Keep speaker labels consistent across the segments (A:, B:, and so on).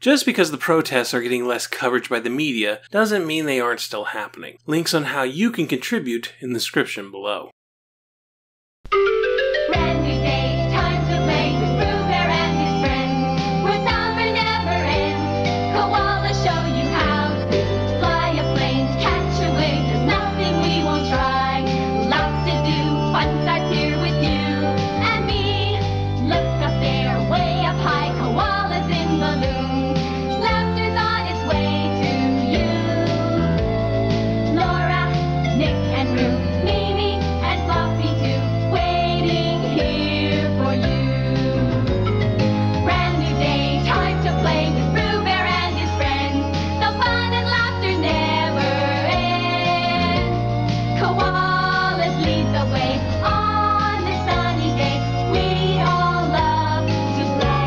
A: Just because the protests are getting less coverage by the media doesn't mean they aren't still happening. Links on how you can contribute in the description below.
B: Brand new day, time to play with Pooh Bear and his friends. Where summer never ends. Koala show you how to fly a plane, catch a wave. There's nothing we won't try. Lots to do, fun starts here with you and me. Look up there, way up high, koalas in balloons. Laughter's on its way to you. Laura, Nick and Roo, Mimi and Floppy too. Waiting here for you. Brand new day, time to play with Pooh Bear and his friends. The fun and laughter never ends. Koalas lead the way on this sunny day. We all love to play.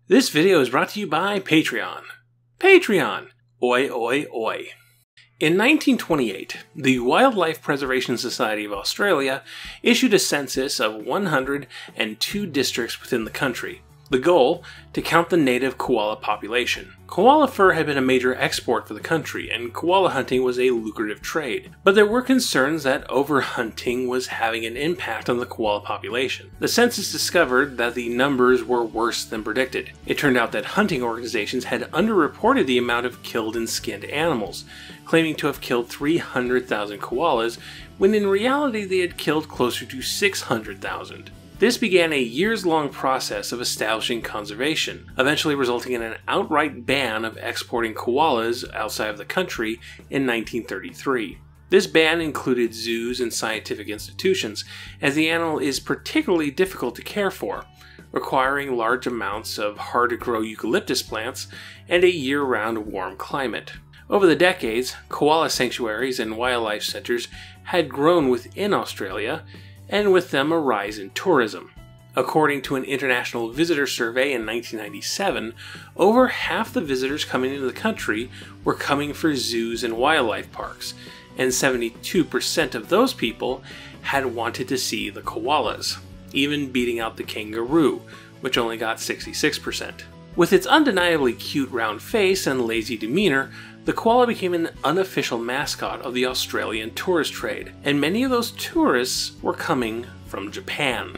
A: This video is brought to you by Patreon. Patreon! Oi, oi, oi. In 1928, the Wildlife Preservation Society of Australia issued a census of 102 districts within the country. The goal? To count the native koala population. Koala fur had been a major export for the country, and koala hunting was a lucrative trade. But there were concerns that overhunting was having an impact on the koala population. The census discovered that the numbers were worse than predicted. It turned out that hunting organizations had underreported the amount of killed and skinned animals, claiming to have killed 300,000 koalas, when in reality they had killed closer to 600,000. This began a years-long process of establishing conservation, eventually resulting in an outright ban of exporting koalas outside of the country in 1933. This ban included zoos and scientific institutions, as the animal is particularly difficult to care for, requiring large amounts of hard-to-grow eucalyptus plants and a year-round warm climate. Over the decades, koala sanctuaries and wildlife centers had grown within Australia, and with them a rise in tourism. According to an international visitor survey in 1997, over half the visitors coming into the country were coming for zoos and wildlife parks, and 72% of those people had wanted to see the koalas, even beating out the kangaroo, which only got 66%. With its undeniably cute round face and lazy demeanor, the koala became an unofficial mascot of the Australian tourist trade, and many of those tourists were coming from Japan.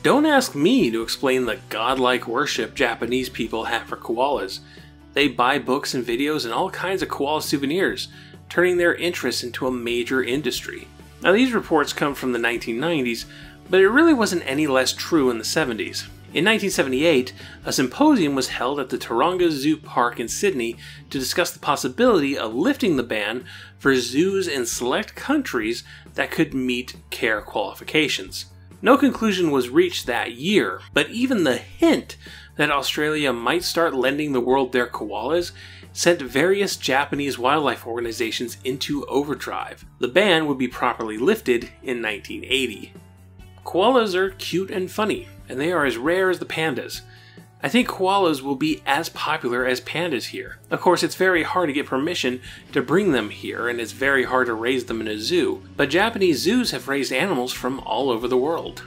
A: Don't ask me to explain the godlike worship Japanese people have for koalas. They buy books and videos and all kinds of koala souvenirs, turning their interest into a major industry. Now, these reports come from the 1990s, but it really wasn't any less true in the 70s. In 1978, a symposium was held at the Taronga Zoo Park in Sydney to discuss the possibility of lifting the ban for zoos in select countries that could meet care qualifications. No conclusion was reached that year, but even the hint that Australia might start lending the world their koalas sent various Japanese wildlife organizations into overdrive. The ban would be properly lifted in 1980. Koalas are cute and funny, and they are as rare as the pandas. I think koalas will be as popular as pandas here. Of course, it's very hard to get permission to bring them here, and it's very hard to raise them in a zoo, but Japanese zoos have raised animals from all over the world.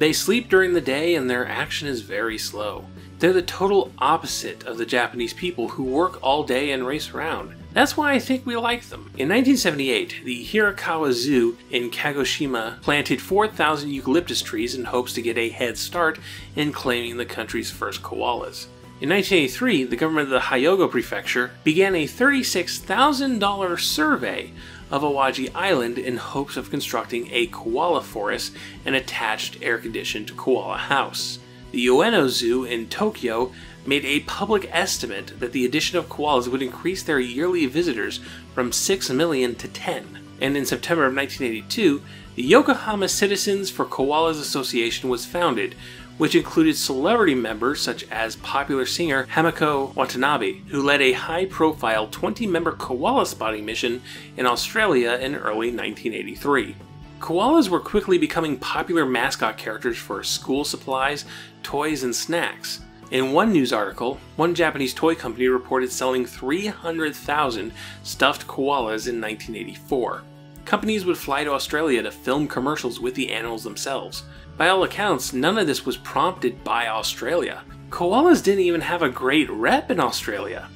A: They sleep during the day and their action is very slow. They're the total opposite of the Japanese people who work all day and race around. That's why I think we like them. In 1978, the Hirakawa Zoo in Kagoshima planted 4,000 eucalyptus trees in hopes to get a head start in claiming the country's first koalas. In 1983, the government of the Hyogo Prefecture began a $36,000 survey of Awaji Island in hopes of constructing a koala forest and attached air-conditioned koala house. The Ueno Zoo in Tokyo made a public estimate that the addition of koalas would increase their yearly visitors from 6 million to 10. And in September of 1982, the Yokohama Citizens for Koalas Association was founded, which included celebrity members such as popular singer Hamiko Watanabe, who led a high-profile 20-member koala spotting mission in Australia in early 1983. Koalas were quickly becoming popular mascot characters for school supplies, toys, and snacks. In one news article, one Japanese toy company reported selling 300,000 stuffed koalas in 1984. Companies would fly to Australia to film commercials with the animals themselves. By all accounts, none of this was prompted by Australia. Koalas didn't even have a great rep in Australia.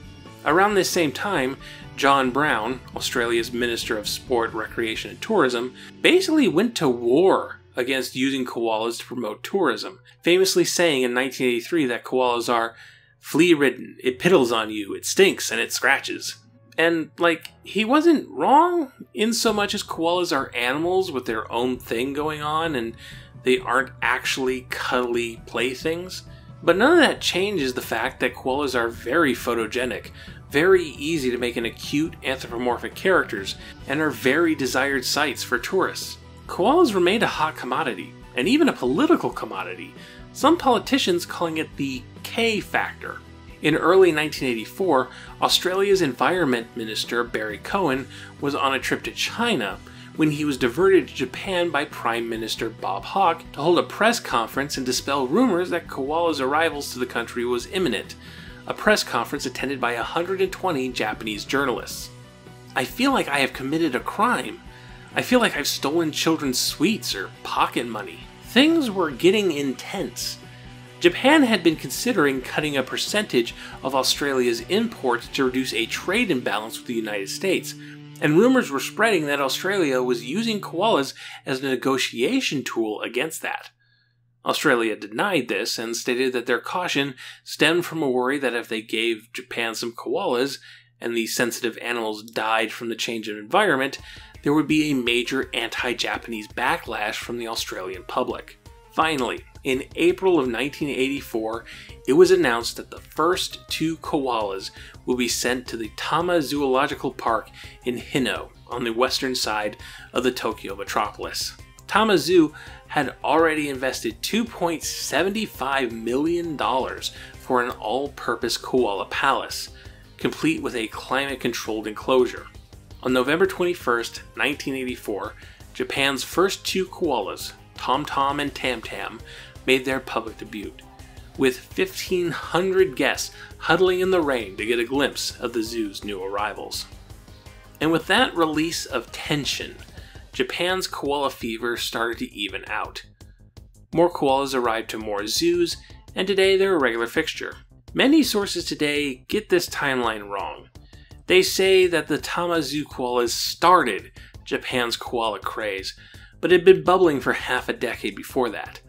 A: Around this same time, John Brown, Australia's Minister of Sport, Recreation and Tourism, basically went to war against using koalas to promote tourism, famously saying in 1983 that koalas are flea-ridden, it piddles on you, it stinks, and it scratches. And, he wasn't wrong in so much as koalas are animals with their own thing going on, and they aren't actually cuddly playthings. But none of that changes the fact that koalas are very photogenic, very easy to make into cute anthropomorphic characters, and are very desired sights for tourists. Koalas remained a hot commodity, and even a political commodity, some politicians calling it the K factor. In early 1984, Australia's Environment Minister Barry Cohen was on a trip to China when he was diverted to Japan by Prime Minister Bob Hawke to hold a press conference and dispel rumors that koalas' arrivals to the country was imminent, a press conference attended by 120 Japanese journalists. I feel like I have committed a crime. I feel like I've stolen children's sweets or pocket money. Things were getting intense. Japan had been considering cutting a percentage of Australia's imports to reduce a trade imbalance with the United States, and rumors were spreading that Australia was using koalas as a negotiation tool against that. Australia denied this and stated that their caution stemmed from a worry that if they gave Japan some koalas and these sensitive animals died from the change of environment, there would be a major anti-Japanese backlash from the Australian public. Finally, in April of 1984, it was announced that the first 2 koalas will be sent to the Tama Zoological Park in Hino, on the western side of the Tokyo metropolis. Tama Zoo had already invested $2.75 million for an all-purpose koala palace, complete with a climate-controlled enclosure. On November 21st, 1984, Japan's first 2 koalas, Tom Tom and Tam Tam, made their public debut, with 1,500 guests huddling in the rain to get a glimpse of the zoo's new arrivals. And with that release of tension, Japan's koala fever started to even out. More koalas arrived to more zoos, and today they're a regular fixture. Many sources today get this timeline wrong. They say that the Tama Zoo koalas started Japan's koala craze, but had been bubbling for half a decade before that.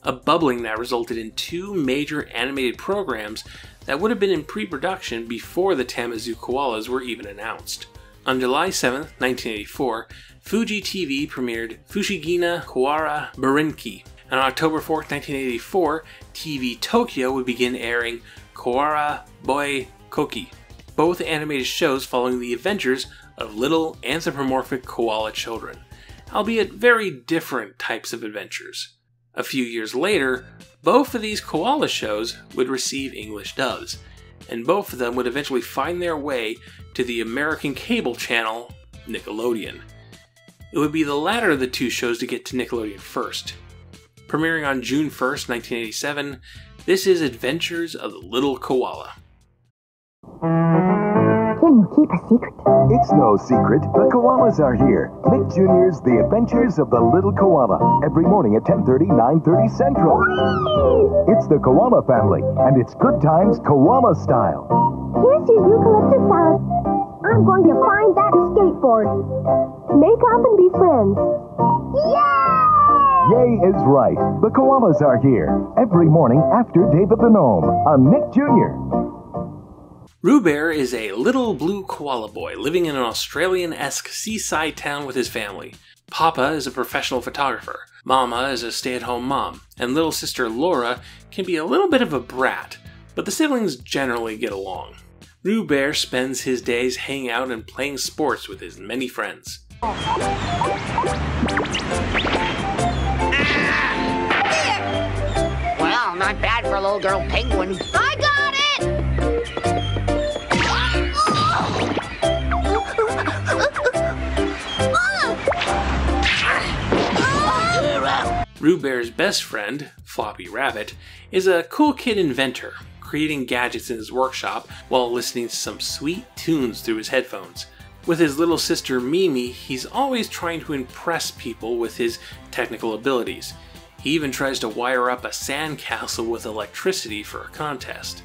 A: A bubbling that resulted in 2 major animated programs that would have been in pre-production before the Tama Zoo koalas were even announced. On July 7, 1984, Fuji TV premiered Fushigina Koara Burenki, and on October 4, 1984, TV Tokyo would begin airing Koara Boy Koki, both animated shows following the adventures of little anthropomorphic koala children, albeit very different types of adventures. A few years later, both of these koala shows would receive English dubs, and both of them would eventually find their way to the American cable channel Nickelodeon. It would be the latter of the 2 shows to get to Nickelodeon first. Premiering on June 1st, 1987, this is Adventures of the Little Koala.
C: Can you keep a secret?
D: It's no secret. The koalas are here. Nick Jr.'s The Adventures of the Little Koala. Every morning at 10:30, 9:30 Central. It's the Koala family, and it's good times koala style.
C: Here's your eucalyptus salad. I'm going to find that skateboard. Make up and be friends. Yay!
D: Yay is right. The koalas are here. Every morning after David the Gnome on Nick Jr.
A: Roo Bear is a little blue koala boy living in an Australian-esque seaside town with his family. Papa is a professional photographer, Mama is a stay-at-home mom, and little sister Laura can be a little bit of a brat, but the siblings generally get along. Roo Bear spends his days hanging out and playing sports with his many friends.
E: Well, not bad for a little girl penguin.
B: I got it!
A: Roo Bear's best friend, Floppy Rabbit, is a cool kid inventor, creating gadgets in his workshop while listening to some sweet tunes through his headphones. With his little sister Mimi, he's always trying to impress people with his technical abilities. He even tries to wire up a sandcastle with electricity for a contest.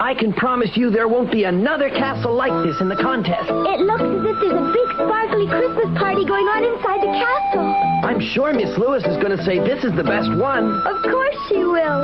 F: I can promise you there won't be another castle like this in the contest.
C: It looks as if there's a big sparkly Christmas party going on inside the castle.
F: I'm sure Miss Lewis is going to say this is the best one.
C: Of course she will.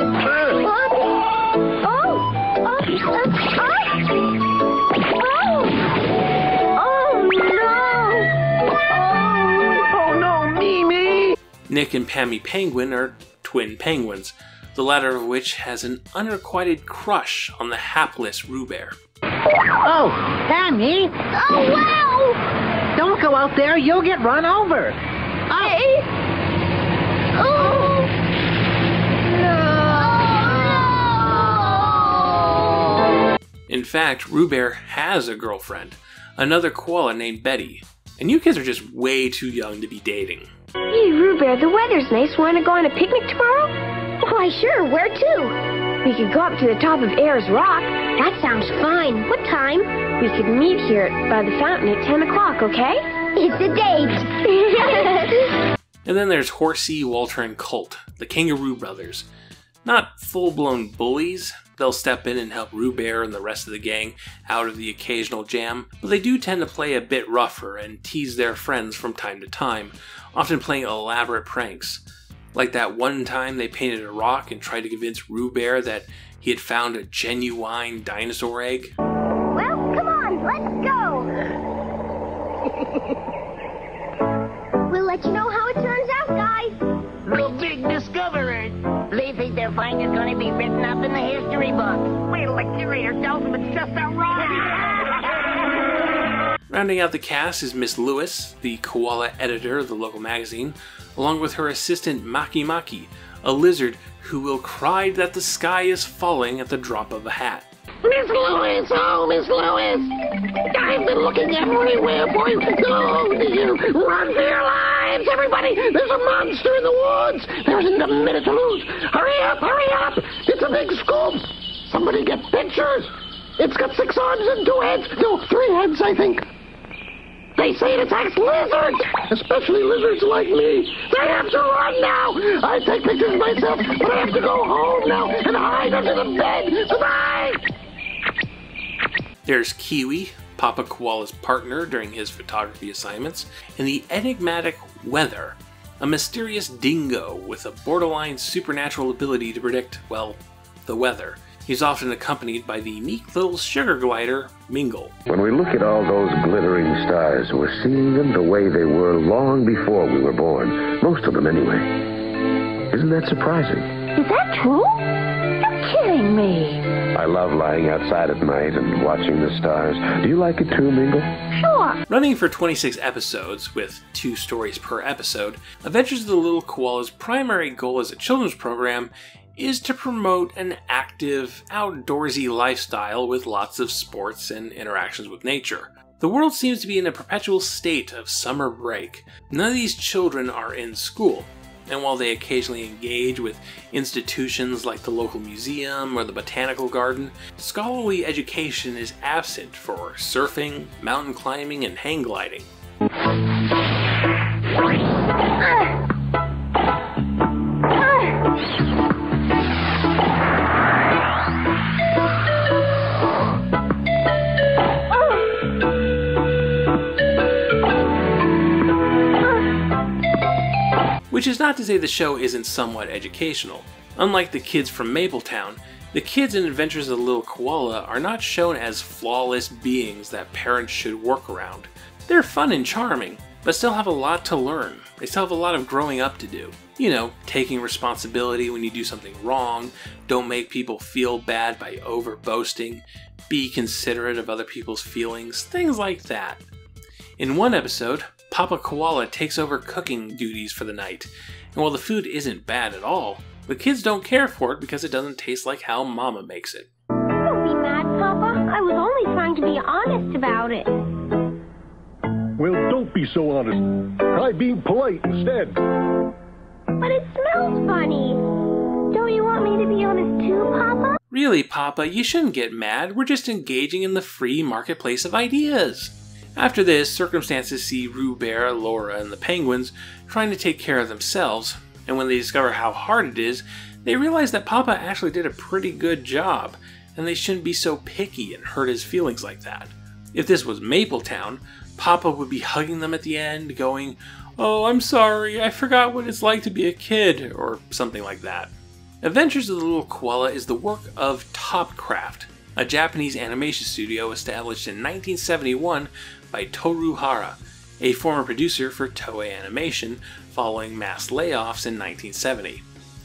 F: Oh no, Mimi!
A: Nick and Pammy Penguin are twin penguins, the latter of which has an unrequited crush on the hapless Roo-Bear.
G: Oh, Pammy!
C: Oh, wow!
G: Don't go out there, you'll get run over.
C: Hey! Oh! No!
A: In fact, Roo-Bear has a girlfriend, another koala named Betty, and you kids are just way too young to be dating.
C: Hey, Roo-Bear, the weather's nice. Want to go on a picnic tomorrow? Why, sure. Where to? We could go up to the top of Ayers Rock. That sounds fine. What time? We could meet here by the fountain at 10 o'clock, okay? It's a date.
A: And then there's Horsey, Walter, and Colt, the Kangaroo Brothers. Not full-blown bullies. They'll step in and help Roo-Bear and the rest of the gang out of the occasional jam, but they do tend to play a bit rougher and tease their friends from time to time, often playing elaborate pranks. Like that one time they painted a rock and tried to convince Roo-Bear that he had found a genuine dinosaur egg.
C: Well, come on, let's go. We'll let you know how it turns out, guys.
E: The big discovery. They think their find is going to be written up in the history book. Wait till the curator tells them it's just a rock.
A: Rounding out the cast is Miss Lewis, the koala editor of the local magazine, along with her assistant Maki Maki, a lizard who will cry that the sky is falling at the drop of a hat.
E: Miss Lewis, oh, Miss Lewis. I've been looking everywhere for you. Oh, dear. Run for your lives, everybody. There's a monster in the woods. There isn't a minute to lose. Hurry up, hurry up. It's a big scoop. Somebody get pictures. It's got 6 arms and 2 heads. No, 3 heads, I think. They say it attacks lizards, especially lizards like me. They have to run now. I take pictures myself, but I have to go home now and hide under the bed. Goodbye.
A: There's Kiwi, Papa Koala's partner during his photography assignments, and the enigmatic Weather, a mysterious dingo with a borderline supernatural ability to predict, well, the weather. He's often accompanied by the meek little sugar glider, Mingle.
H: When we look at all those glittering stars, we're seeing them the way they were long before we were born. Most of them, anyway. Isn't that surprising?
C: Is that true? You're kidding me.
H: I love lying outside at night and watching the stars. Do you like it too, Mingle?
C: Sure.
A: Running for 26 episodes, with 2 stories per episode, Adventures of the Little Koala's primary goal as a children's program is to promote an active, outdoorsy lifestyle with lots of sports and interactions with nature. The world seems to be in a perpetual state of summer break. None of these children are in school, and while they occasionally engage with institutions like the local museum or the botanical garden, scholarly education is absent for surfing, mountain climbing, and hang gliding. Which is not to say the show isn't somewhat educational. Unlike the kids from Mapletown, the kids in Adventures of the Little Koala are not shown as flawless beings that parents should work around. They're fun and charming, but still have a lot to learn. They still have a lot of growing up to do. You know, taking responsibility when you do something wrong, don't make people feel bad by over-boasting, be considerate of other people's feelings, things like that. In one episode, Papa Koala takes over cooking duties for the night, and while the food isn't bad at all, the kids don't care for it because it doesn't taste like how Mama makes it.
C: Don't be mad, Papa. I was only trying to be honest about it.
I: Well, don't be so honest. Try being polite instead.
C: But it smells funny. Don't you want me to be honest too, Papa?
A: Really, Papa, you shouldn't get mad. We're just engaging in the free marketplace of ideas. After this, circumstances see Roo Bear, Laura, and the Penguins trying to take care of themselves, and when they discover how hard it is, they realize that Papa actually did a pretty good job, and they shouldn't be so picky and hurt his feelings like that. If this was Mapletown, Papa would be hugging them at the end, going, "Oh, I'm sorry, I forgot what it's like to be a kid," or something like that. Adventures of the Little Koala is the work of Topcraft, a Japanese animation studio established in 1971 by Toru Hara, a former producer for Toei Animation following mass layoffs in 1970.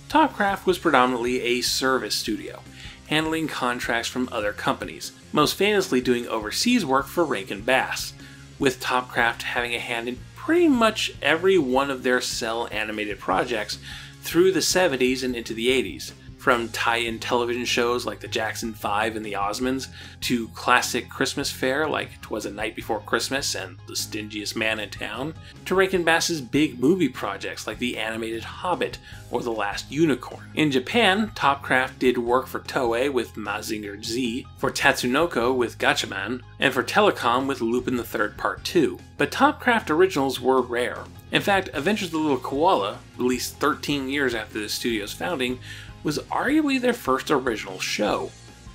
A: Topcraft was predominantly a service studio, handling contracts from other companies, most famously doing overseas work for Rankin Bass, with Topcraft having a hand in pretty much every one of their cell animated projects through the 70s and into the 80s, from tie-in television shows like the Jackson 5 and the Osmonds, to classic Christmas fare like 'Twas a Night Before Christmas and The Stingiest Man in Town, to Rankin Bass's big movie projects like the animated Hobbit or The Last Unicorn. In Japan, Topcraft did work for Toei with Mazinger Z, for Tatsunoko with Gatchaman, and for Telecom with Lupin the Third Part 2. But Topcraft originals were rare. In fact, Adventures of the Little Koala, released 13 years after the studio's founding, was arguably their first original show,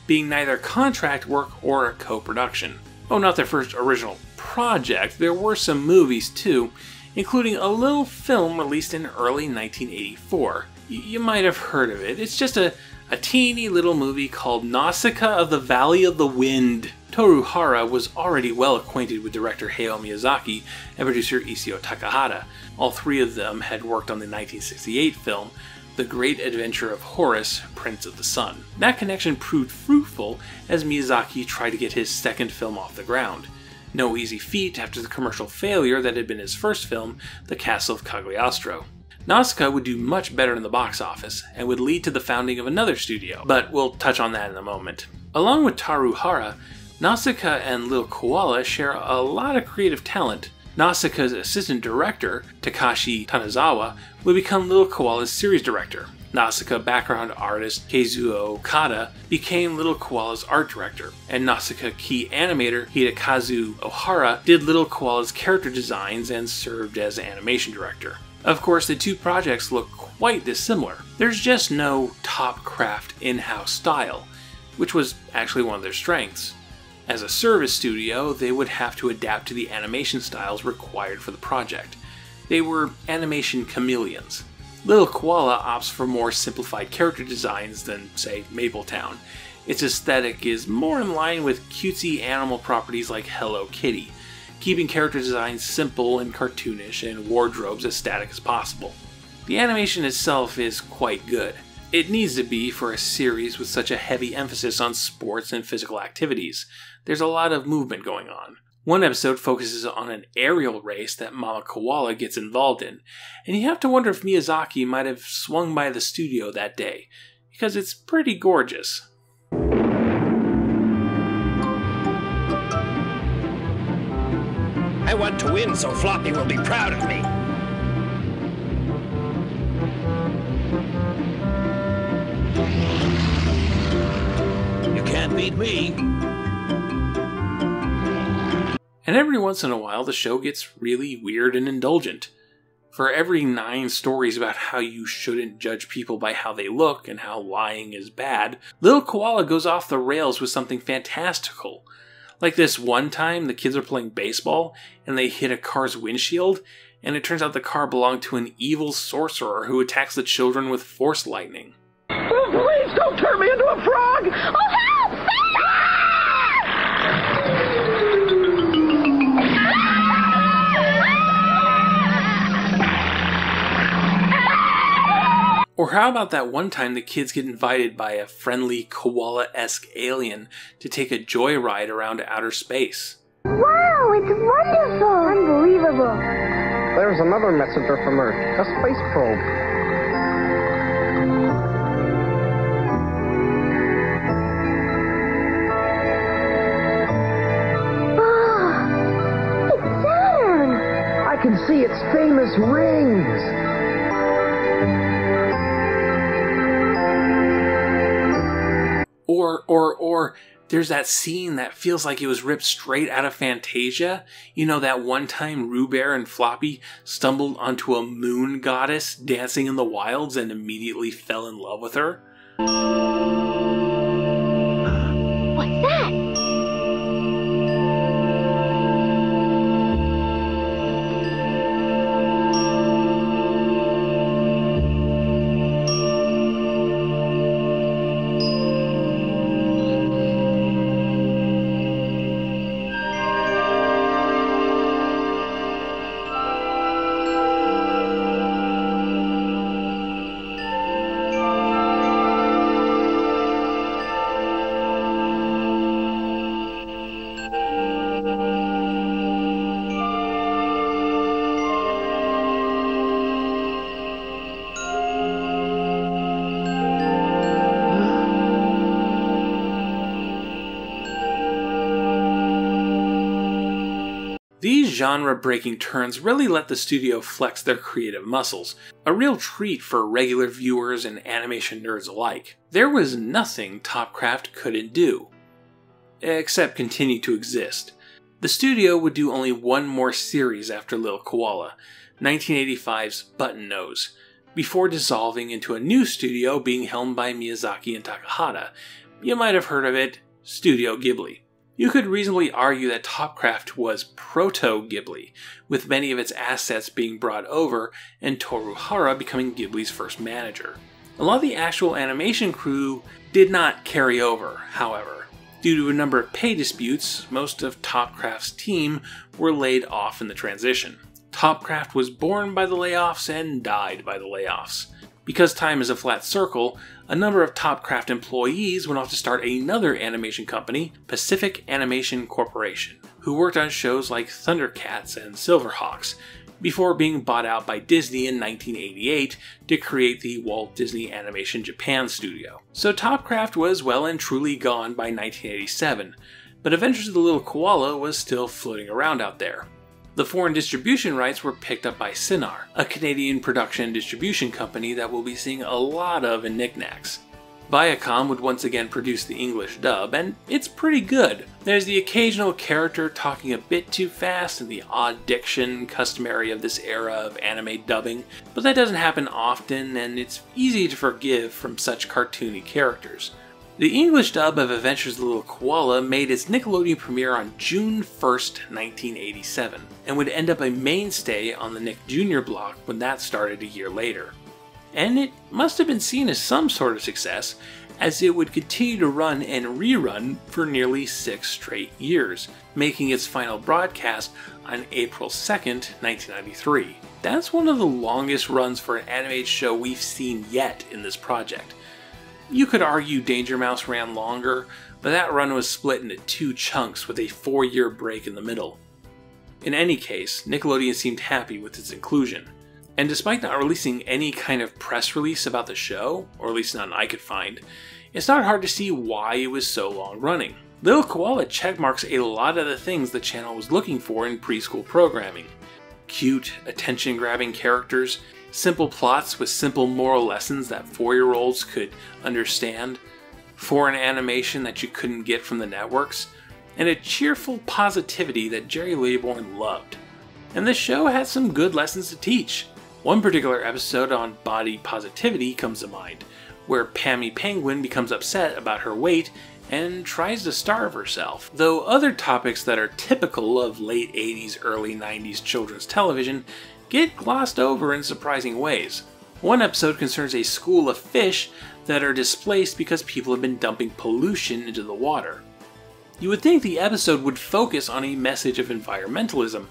A: being neither contract work or a co-production. Oh, not their first original project, there were some movies too, including a little film released in early 1984. You might have heard of it. It's just a teeny little movie called Nausicaa of the Valley of the Wind. Toru Hara was already well acquainted with director Hayao Miyazaki and producer Isao Takahata. All three of them had worked on the 1968 film The Great Adventure of Horace, Prince of the Sun. That connection proved fruitful as Miyazaki tried to get his second film off the ground. No easy feat after the commercial failure that had been his first film, The Castle of Cagliostro. Nausicaa would do much better in the box office, and would lead to the founding of another studio, but we'll touch on that in a moment. Along with Toru Hara, Nausicaa and Little Koala share a lot of creative talent. Nausicaa's assistant director, Takashi Tanazawa, would become Little Koala's series director. Nausicaa background artist Keizuo Okada became Little Koala's art director, and Nausicaa key animator Hidekazu Ohara did Little Koala's character designs and served as animation director. Of course, the two projects look quite dissimilar. There's just no Topcraft in-house style, which was actually one of their strengths. As a service studio, they would have to adapt to the animation styles required for the project. They were animation chameleons. Little Koala opts for more simplified character designs than, say, Mapletown. Its aesthetic is more in line with cutesy animal properties like Hello Kitty, keeping character designs simple and cartoonish and wardrobes as static as possible. The animation itself is quite good. It needs to be for a series with such a heavy emphasis on sports and physical activities. There's a lot of movement going on. One episode focuses on an aerial race that Mama Koala gets involved in, and you have to wonder if Miyazaki might have swung by the studio that day, because it's pretty gorgeous.
J: I want to win so Floppy will be proud of me. You can't beat me.
A: And every once in a while, the show gets really weird and indulgent. For every 9 stories about how you shouldn't judge people by how they look and how lying is bad, Little Koala goes off the rails with something fantastical. Like this one time, the kids are playing baseball, and they hit a car's windshield, and it turns out the car belonged to an evil sorcerer who attacks the children with force lightning.
E: Oh, please don't turn me into a frog!
B: Oh, help!
A: Or how about that one time the kids get invited by a friendly koala-esque alien to take a joyride around outer space?
C: Wow, it's wonderful! Unbelievable!
K: There's another messenger from Earth, a space probe.
F: I can see its famous rings.
A: Or there's that scene that feels like it was ripped straight out of Fantasia. You know, that one time Roo Bear and Floppy stumbled onto a moon goddess dancing in the wilds and immediately fell in love with her?
C: What's that?
A: These genre-breaking turns really let the studio flex their creative muscles, a real treat for regular viewers and animation nerds alike. There was nothing Topcraft couldn't do, except continue to exist. The studio would do only one more series after Little Koala, 1985's Button Nose, before dissolving into a new studio being helmed by Miyazaki and Takahata. You might have heard of it, Studio Ghibli. You could reasonably argue that Topcraft was proto-Ghibli, with many of its assets being brought over and Toru Hara becoming Ghibli's first manager. A lot of the actual animation crew did not carry over, however. Due to a number of pay disputes, most of Topcraft's team were laid off in the transition. Topcraft was born by the layoffs and died by the layoffs. Because time is a flat circle, a number of Topcraft employees went off to start another animation company, Pacific Animation Corporation, who worked on shows like Thundercats and Silverhawks, before being bought out by Disney in 1988 to create the Walt Disney Animation Japan studio. So Topcraft was well and truly gone by 1987, but Adventures of the Little Koala was still floating around out there. The foreign distribution rights were picked up by Cinar, a Canadian production and distribution company that we'll be seeing a lot of in Knickknacks. Viacom would once again produce the English dub, and it's pretty good. There's the occasional character talking a bit too fast and the odd diction customary of this era of anime dubbing, but that doesn't happen often and it's easy to forgive from such cartoony characters. The English dub of Adventures of the Little Koala made its Nickelodeon premiere on June 1st, 1987, and would end up a mainstay on the Nick Jr. block when that started a year later. And it must have been seen as some sort of success, as it would continue to run and rerun for nearly 6 straight years, making its final broadcast on April 2nd, 1993. That's one of the longest runs for an animated show we've seen yet in this project. You could argue Danger Mouse ran longer, but that run was split into 2 chunks with a 4-year break in the middle. In any case, Nickelodeon seemed happy with its inclusion. And despite not releasing any kind of press release about the show, or at least none I could find, it's not hard to see why it was so long running. Little Koala checkmarks a lot of the things the channel was looking for in preschool programming. Cute, attention-grabbing characters, simple plots with simple moral lessons that 4-year-olds could understand, foreign animation that you couldn't get from the networks, and a cheerful positivity that Jerry Laybourne loved. And the show had some good lessons to teach. One particular episode on body positivity comes to mind, where Pammy Penguin becomes upset about her weight and tries to starve herself. Though other topics that are typical of late 80s, early 90s children's television get glossed over in surprising ways. One episode concerns a school of fish that are displaced because people have been dumping pollution into the water. You would think the episode would focus on a message of environmentalism,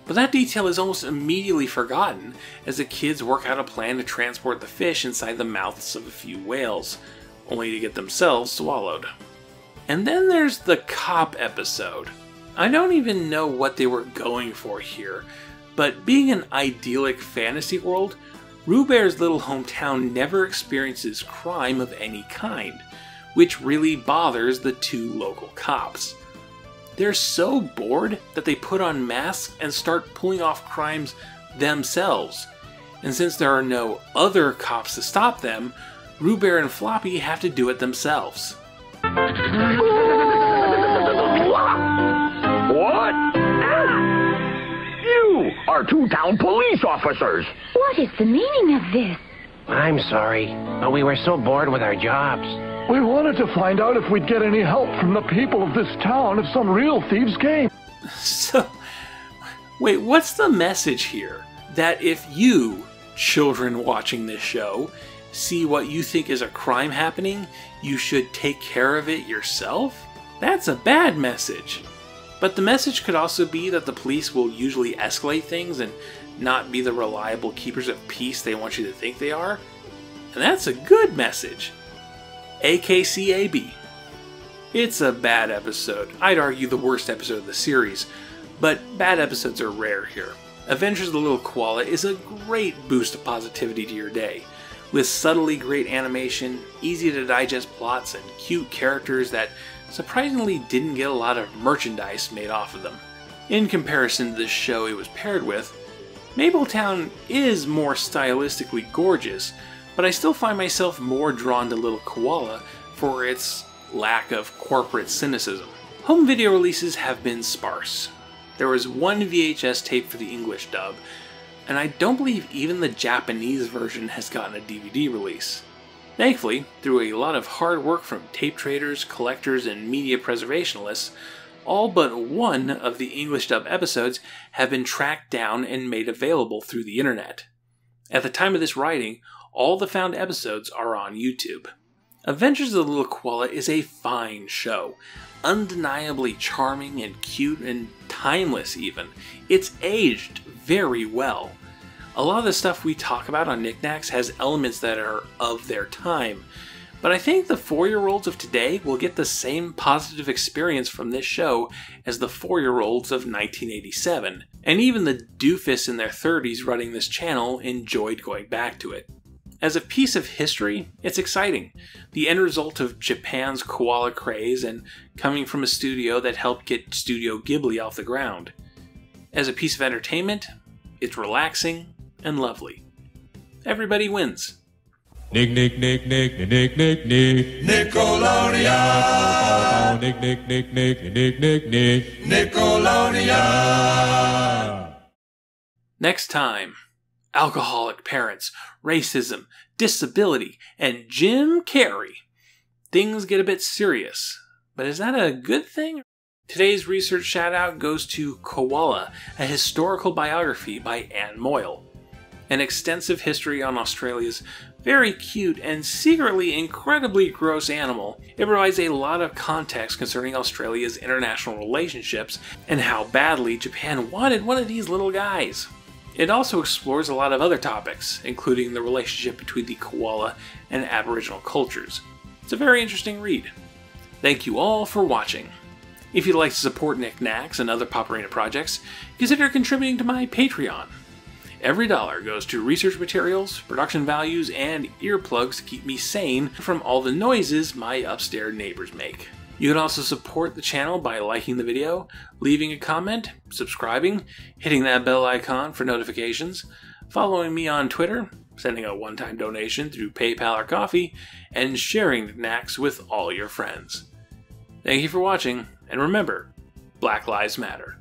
A: but that detail is almost immediately forgotten as the kids work out a plan to transport the fish inside the mouths of a few whales, only to get themselves swallowed. And then there's the cop episode. I don't even know what they were going for here, but being an idyllic fantasy world, Roo Bear's little hometown never experiences crime of any kind, which really bothers the 2 local cops. They're so bored that they put on masks and start pulling off crimes themselves. And since there are no other cops to stop them, Roo Bear and Floppy have to do it themselves.
E: What? You are two town police officers.
C: What is the meaning of this?
G: I'm sorry, but we were so bored with our jobs.
I: We wanted to find out if we'd get any help from the people of this town if some real thieves came.
A: So, wait, what's the message here? That if you, children watching this show, see what you think is a crime happening, you should take care of it yourself? That's a bad message. But the message could also be that the police will usually escalate things and not be the reliable keepers of peace they want you to think they are. And that's a good message. AKCAB. It's a bad episode. I'd argue the worst episode of the series, but bad episodes are rare here. Adventures of the Little Koala is a great boost of positivity to your day, with subtly great animation, easy to digest plots, and cute characters that surprisingly didn't get a lot of merchandise made off of them. In comparison to the show it was paired with, Mabletown is more stylistically gorgeous, but I still find myself more drawn to Little Koala for its lack of corporate cynicism. Home video releases have been sparse. There was one VHS tape for the English dub, and I don't believe even the Japanese version has gotten a DVD release. Thankfully, through a lot of hard work from tape traders, collectors, and media preservationists, all but one of the English dub episodes have been tracked down and made available through the internet. At the time of this writing, all the found episodes are on YouTube. Adventures of the Little Koala is a fine show, undeniably charming and cute and timeless even. It's aged very well. A lot of the stuff we talk about on Knickknacks has elements that are of their time, but I think the 4-year-olds of today will get the same positive experience from this show as the 4-year-olds of 1987, and even the doofus in their 30s running this channel enjoyed going back to it. As a piece of history, it's exciting. The end result of Japan's koala craze and coming from a studio that helped get Studio Ghibli off the ground. As a piece of entertainment, it's relaxing and lovely. Everybody wins.
L: Nick, Nick, Nick, Nick, Nick, Nick, Nick, Nickelodeon. Nick, Nick, Nick, Nick, Nick, Nick, Nick, Nickelodeon.
A: Next time, alcoholic parents, racism, disability, and Jim Carrey. Things get a bit serious, but is that a good thing? Today's research shout-out goes to Koala, a historical biography by Anne Moyle. An extensive history on Australia's very cute and secretly incredibly gross animal, it provides a lot of context concerning Australia's international relationships and how badly Japan wanted one of these little guys. It also explores a lot of other topics, including the relationship between the koala and Aboriginal cultures. It's a very interesting read. Thank you all for watching. If you'd like to support Knickknacks and other Pop Arena projects, consider contributing to my Patreon. Every dollar goes to research materials, production values, and earplugs to keep me sane from all the noises my upstairs neighbors make. You can also support the channel by liking the video, leaving a comment, subscribing, hitting that bell icon for notifications, following me on Twitter, sending a one-time donation through PayPal or Coffee, and sharing Knickknacks with all your friends. Thank you for watching, and remember, Black Lives Matter.